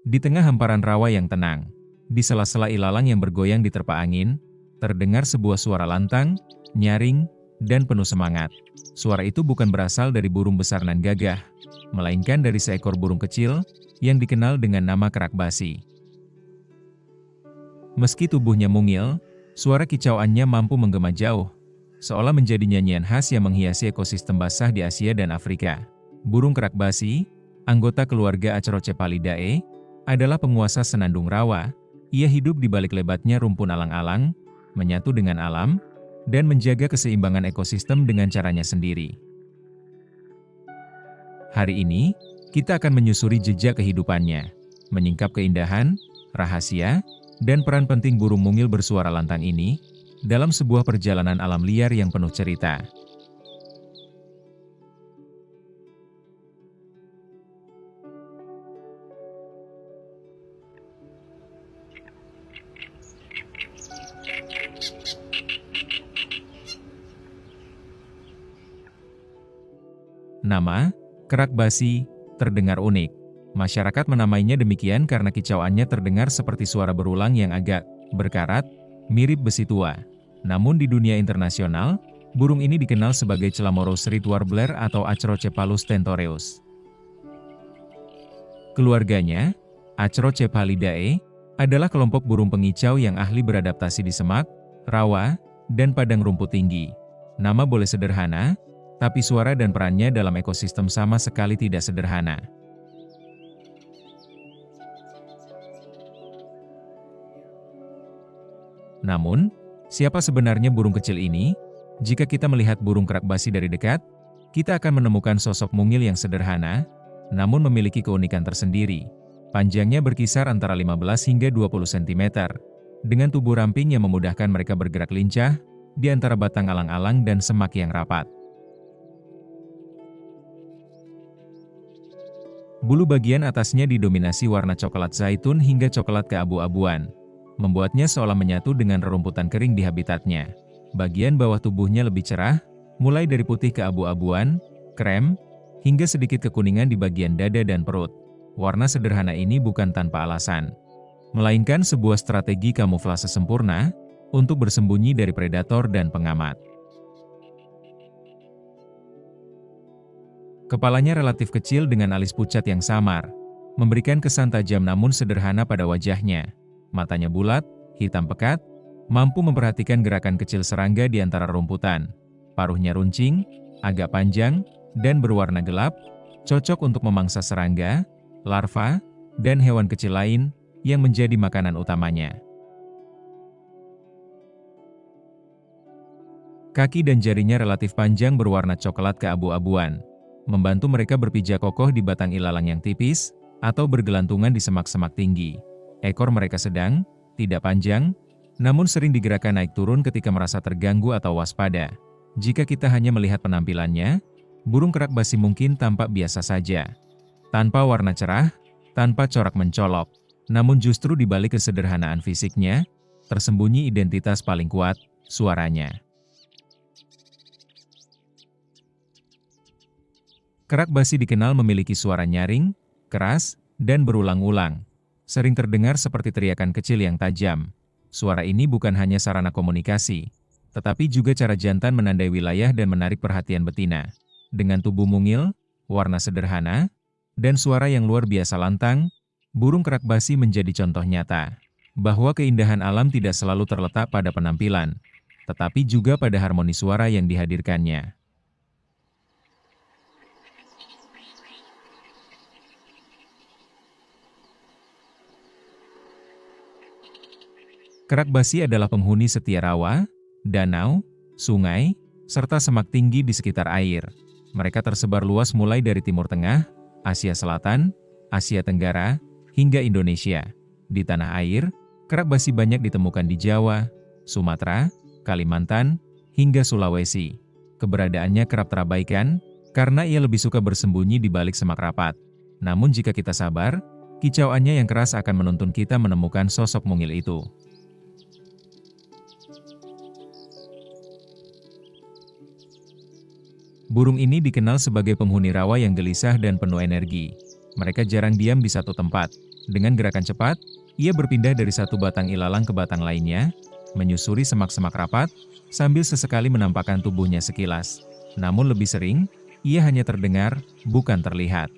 Di tengah hamparan rawa yang tenang, di sela-sela ilalang yang bergoyang di terpa angin, terdengar sebuah suara lantang, nyaring, dan penuh semangat. Suara itu bukan berasal dari burung besar nan gagah, melainkan dari seekor burung kecil yang dikenal dengan nama kerak basi. Meski tubuhnya mungil, suara kicauannya mampu menggema jauh, seolah menjadi nyanyian khas yang menghiasi ekosistem basah di Asia dan Afrika. Burung kerak basi, anggota keluarga Acrocephalidae, adalah penguasa senandung rawa. Ia hidup di balik lebatnya rumpun alang-alang, menyatu dengan alam, dan menjaga keseimbangan ekosistem dengan caranya sendiri. Hari ini, kita akan menyusuri jejak kehidupannya, menyingkap keindahan, rahasia, dan peran penting burung mungil bersuara lantang ini dalam sebuah perjalanan alam liar yang penuh cerita. Nama, kerak basi, terdengar unik. Masyarakat menamainya demikian karena kicauannya terdengar seperti suara berulang yang agak berkarat, mirip besi tua. Namun di dunia internasional, burung ini dikenal sebagai Clamorous Reed Warbler atau Acrocephalus tentoreus. Keluarganya, Acrocephalidae, adalah kelompok burung pengicau yang ahli beradaptasi di semak, rawa, dan padang rumput tinggi. Nama boleh sederhana, tapi suara dan perannya dalam ekosistem sama sekali tidak sederhana. Namun, siapa sebenarnya burung kecil ini? Jika kita melihat burung kerak basi dari dekat, kita akan menemukan sosok mungil yang sederhana, namun memiliki keunikan tersendiri. Panjangnya berkisar antara 15 hingga 20 cm, dengan tubuh ramping yang memudahkan mereka bergerak lincah di antara batang alang-alang dan semak yang rapat. Bulu bagian atasnya didominasi warna coklat zaitun hingga coklat keabu-abuan, membuatnya seolah menyatu dengan rerumputan kering di habitatnya. Bagian bawah tubuhnya lebih cerah, mulai dari putih keabu-abuan, krem, hingga sedikit kekuningan di bagian dada dan perut. Warna sederhana ini bukan tanpa alasan, melainkan sebuah strategi kamuflase sempurna untuk bersembunyi dari predator dan pengamat. Kepalanya relatif kecil dengan alis pucat yang samar, memberikan kesan tajam namun sederhana pada wajahnya. Matanya bulat, hitam pekat, mampu memperhatikan gerakan kecil serangga di antara rumputan. Paruhnya runcing, agak panjang, dan berwarna gelap, cocok untuk memangsa serangga, larva, dan hewan kecil lain yang menjadi makanan utamanya. Kaki dan jarinya relatif panjang berwarna coklat keabu-abuan, membantu mereka berpijak kokoh di batang ilalang yang tipis, atau bergelantungan di semak-semak tinggi. Ekor mereka sedang, tidak panjang, namun sering digerakkan naik turun ketika merasa terganggu atau waspada. Jika kita hanya melihat penampilannya, burung kerak basi mungkin tampak biasa saja. Tanpa warna cerah, tanpa corak mencolok, namun justru di balik kesederhanaan fisiknya, tersembunyi identitas paling kuat, suaranya. Kerak basi dikenal memiliki suara nyaring, keras, dan berulang-ulang. Sering terdengar seperti teriakan kecil yang tajam. Suara ini bukan hanya sarana komunikasi, tetapi juga cara jantan menandai wilayah dan menarik perhatian betina. Dengan tubuh mungil, warna sederhana, dan suara yang luar biasa lantang, burung kerak basi menjadi contoh nyata bahwa keindahan alam tidak selalu terletak pada penampilan, tetapi juga pada harmoni suara yang dihadirkannya. Kerak basi adalah penghuni setia rawa, danau, sungai, serta semak tinggi di sekitar air. Mereka tersebar luas mulai dari Timur Tengah, Asia Selatan, Asia Tenggara, hingga Indonesia. Di tanah air, kerak basi banyak ditemukan di Jawa, Sumatera, Kalimantan, hingga Sulawesi. Keberadaannya kerap terabaikan, karena ia lebih suka bersembunyi di balik semak rapat. Namun jika kita sabar, kicauannya yang keras akan menuntun kita menemukan sosok mungil itu. Burung ini dikenal sebagai penghuni rawa yang gelisah dan penuh energi. Mereka jarang diam di satu tempat. Dengan gerakan cepat, ia berpindah dari satu batang ilalang ke batang lainnya, menyusuri semak-semak rapat, sambil sesekali menampakkan tubuhnya sekilas. Namun lebih sering, ia hanya terdengar, bukan terlihat.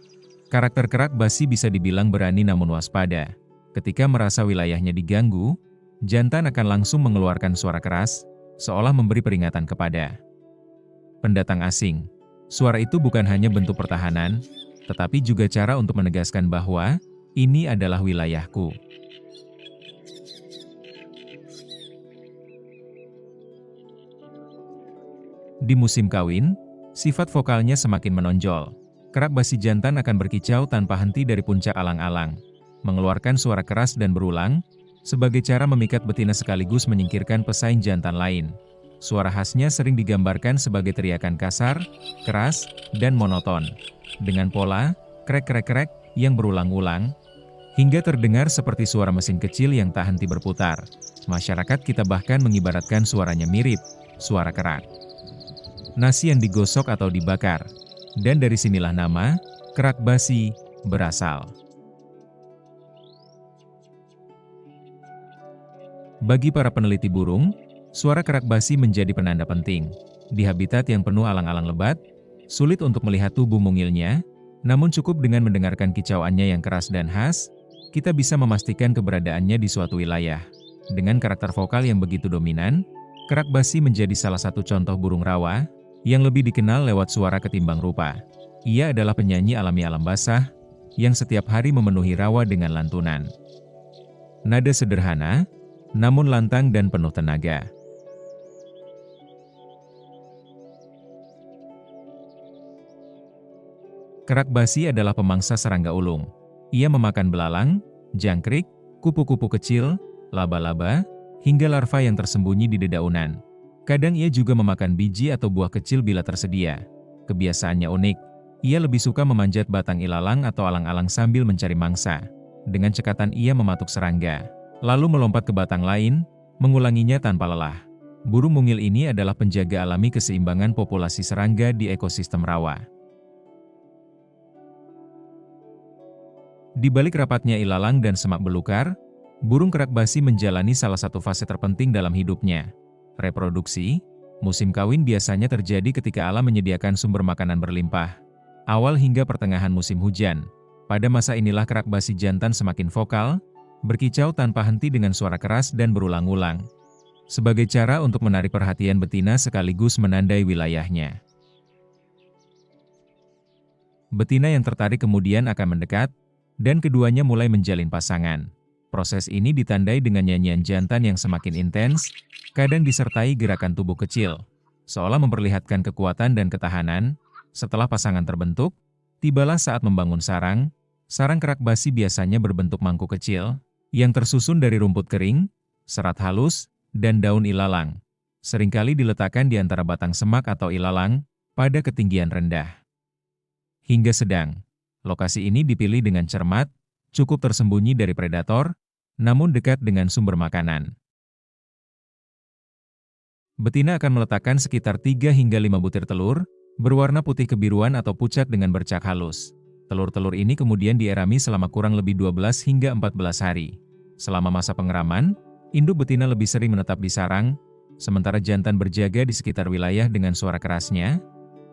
Karakter kerak basi bisa dibilang berani namun waspada. Ketika merasa wilayahnya diganggu, jantan akan langsung mengeluarkan suara keras, seolah memberi peringatan kepada pendatang asing. Suara itu bukan hanya bentuk pertahanan, tetapi juga cara untuk menegaskan bahwa ini adalah wilayahku. Di musim kawin, sifat vokalnya semakin menonjol. Kerak basi jantan akan berkicau tanpa henti dari puncak alang-alang, mengeluarkan suara keras dan berulang, sebagai cara memikat betina sekaligus menyingkirkan pesaing jantan lain. Suara khasnya sering digambarkan sebagai teriakan kasar, keras, dan monoton, dengan pola krek-krek-krek yang berulang-ulang, hingga terdengar seperti suara mesin kecil yang tak henti berputar. Masyarakat kita bahkan mengibaratkan suaranya mirip suara kerak nasi yang digosok atau dibakar, dan dari sinilah nama kerak basi berasal. Bagi para peneliti burung, suara kerak basi menjadi penanda penting. Di habitat yang penuh alang-alang lebat, sulit untuk melihat tubuh mungilnya, namun cukup dengan mendengarkan kicauannya yang keras dan khas, kita bisa memastikan keberadaannya di suatu wilayah. Dengan karakter vokal yang begitu dominan, kerak basi menjadi salah satu contoh burung rawa yang lebih dikenal lewat suara ketimbang rupa. Ia adalah penyanyi alami alam basah, yang setiap hari memenuhi rawa dengan lantunan. Nada sederhana, namun lantang dan penuh tenaga. Kerak basi adalah pemangsa serangga ulung. Ia memakan belalang, jangkrik, kupu-kupu kecil, laba-laba, hingga larva yang tersembunyi di dedaunan. Kadang ia juga memakan biji atau buah kecil bila tersedia. Kebiasaannya unik, ia lebih suka memanjat batang ilalang atau alang-alang sambil mencari mangsa. Dengan cekatan ia mematuk serangga, lalu melompat ke batang lain, mengulanginya tanpa lelah. Burung mungil ini adalah penjaga alami keseimbangan populasi serangga di ekosistem rawa. Di balik rapatnya ilalang dan semak belukar, burung kerak basi menjalani salah satu fase terpenting dalam hidupnya. Reproduksi. Musim kawin biasanya terjadi ketika alam menyediakan sumber makanan berlimpah. Awal hingga pertengahan musim hujan. Pada masa inilah kerak basi jantan semakin vokal, berkicau tanpa henti dengan suara keras dan berulang-ulang, sebagai cara untuk menarik perhatian betina sekaligus menandai wilayahnya. Betina yang tertarik kemudian akan mendekat, dan keduanya mulai menjalin pasangan. Proses ini ditandai dengan nyanyian jantan yang semakin intens, kadang disertai gerakan tubuh kecil, seolah memperlihatkan kekuatan dan ketahanan. Setelah pasangan terbentuk, tibalah saat membangun sarang. Sarang kerak basi biasanya berbentuk mangkuk kecil, yang tersusun dari rumput kering, serat halus, dan daun ilalang. Seringkali diletakkan di antara batang semak atau ilalang, pada ketinggian rendah hingga sedang. Lokasi ini dipilih dengan cermat, cukup tersembunyi dari predator, namun dekat dengan sumber makanan. Betina akan meletakkan sekitar 3 hingga 5 butir telur, berwarna putih kebiruan atau pucat dengan bercak halus. Telur-telur ini kemudian dierami selama kurang lebih 12 hingga 14 hari. Selama masa pengeraman, induk betina lebih sering menetap di sarang, sementara jantan berjaga di sekitar wilayah dengan suara kerasnya,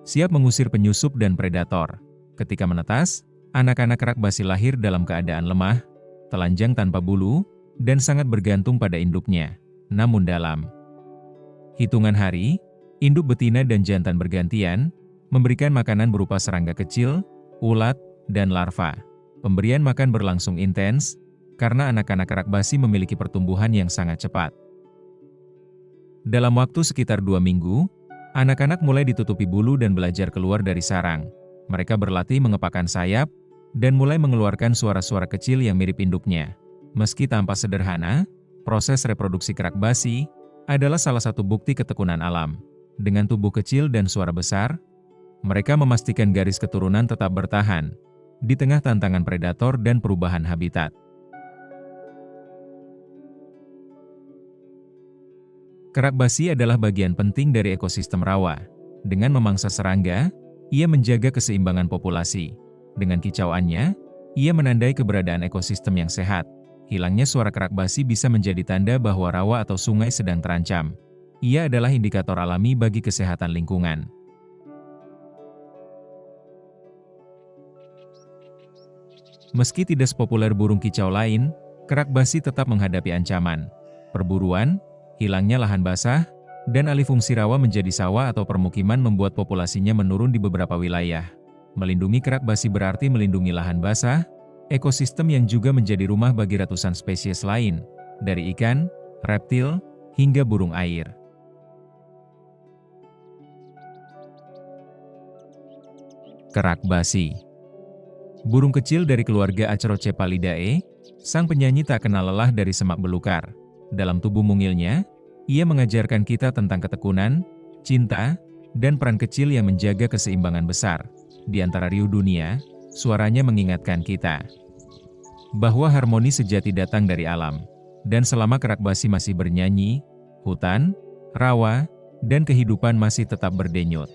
siap mengusir penyusup dan predator. Ketika menetas, anak-anak kerak basi lahir dalam keadaan lemah, telanjang tanpa bulu, dan sangat bergantung pada induknya. Namun dalam hitungan hari, induk betina dan jantan bergantian, memberikan makanan berupa serangga kecil, ulat, dan larva. Pemberian makan berlangsung intens, karena anak-anak kerak basi memiliki pertumbuhan yang sangat cepat. Dalam waktu sekitar 2 minggu, anak-anak mulai ditutupi bulu dan belajar keluar dari sarang. Mereka berlatih mengepakkan sayap, dan mulai mengeluarkan suara-suara kecil yang mirip induknya. Meski tampak sederhana, proses reproduksi kerak basi adalah salah satu bukti ketekunan alam. Dengan tubuh kecil dan suara besar, mereka memastikan garis keturunan tetap bertahan di tengah tantangan predator dan perubahan habitat. Kerak basi adalah bagian penting dari ekosistem rawa. Dengan memangsa serangga, ia menjaga keseimbangan populasi. Dengan kicauannya, Ia menandai keberadaan ekosistem yang sehat. Hilangnya suara kerak basi bisa menjadi tanda bahwa rawa atau sungai sedang terancam. Ia adalah indikator alami bagi kesehatan lingkungan. Meski tidak sepopuler burung kicau lain, kerak basi tetap menghadapi ancaman. Perburuan, hilangnya lahan basah, dan alih fungsi rawa menjadi sawah atau permukiman membuat populasinya menurun di beberapa wilayah. Melindungi kerak basi berarti melindungi lahan basah, ekosistem yang juga menjadi rumah bagi ratusan spesies lain, dari ikan, reptil, hingga burung air. Kerak basi. Burung kecil dari keluarga Acrocephalydae, sang penyanyi tak kenal lelah dari semak belukar. Dalam tubuh mungilnya, ia mengajarkan kita tentang ketekunan, cinta, dan peran kecil yang menjaga keseimbangan besar. Di antara riuh dunia, suaranya mengingatkan kita bahwa harmoni sejati datang dari alam. Dan selama kerak basi masih bernyanyi, hutan, rawa, dan kehidupan masih tetap berdenyut.